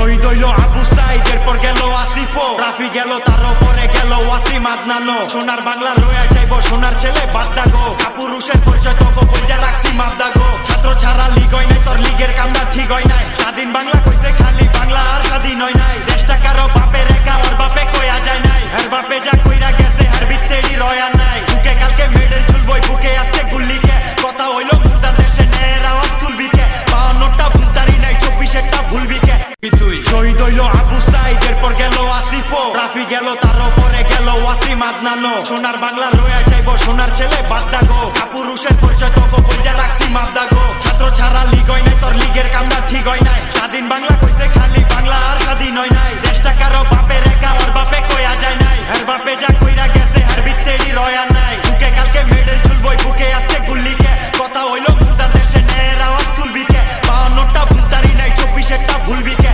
শহীদ হইল আবু সাইদ, এরপর গেল আসিফো, রাফি গেল, তার উপরে গেল ওয়াসিম আদনানো। সোনার বাংলা রয়ে যাইব সোনার ছেলে বাদদাগো, কাপুরুষের পরিচয় তোকে বইটা রাখছি মাদদাগো। ছাত্র ছাড়া লিগ হয় নাই, তোর লিগের কামটা ঠিক হয় নাই। স্বাধীন বাংলা কইছে খালি বাংলা আর স্বাধীন হয় নাই। দেশটা কারো বাপে রেখা ওর বাপে কইয়া যায় নাই, হের বাপে যা কইরা গেছে হের বিত্তেরই রয়া নাই। বুকে কালকে মেডেল ঝুলবই, বুকে আজকে গুল্লিকে, কথা হইল মুর্দার দেশে ন্যায়ের আওয়াজ তুলবিকে। 52টা ভুলতারি নাই, 24টা ভুলবিকে। তুই শহীদ হইল আবু সাইদ, এরপর গেল আসিফো, রাফি গেল, তার উপরে গেল ওয়াসিম আদনানো। সোনার বাংলা রয়ে যাইব সোনার ছেলে বাদদাগো, কাপুরুষের পরিচয় তোকে বইটা রাখছি মাদদাগো। ছাত্র ছাড়া লিগ হয় নাই, তোর লিগের কামটা ঠিক হয় নাই। স্বাধীন বাংলা কইছে খালি বাংলা আর স্বাধীন হয় নাই। দেশটা কারো বাপে রেখা ওর বাপে কইয়া যায় নাই, হের বাপে যা কইরা গেছে হের বিত্তেরই রয়া নাই। বুকে কালকে মেডেল ঝুলবই, বুকে আজকে গুল্লিকে, কথা হইল মুর্দার দেশে ন্যায়ের আওয়াজ তুলবিকে। 52টা ভুলতারি নাই, 24টা ভুলবিকে।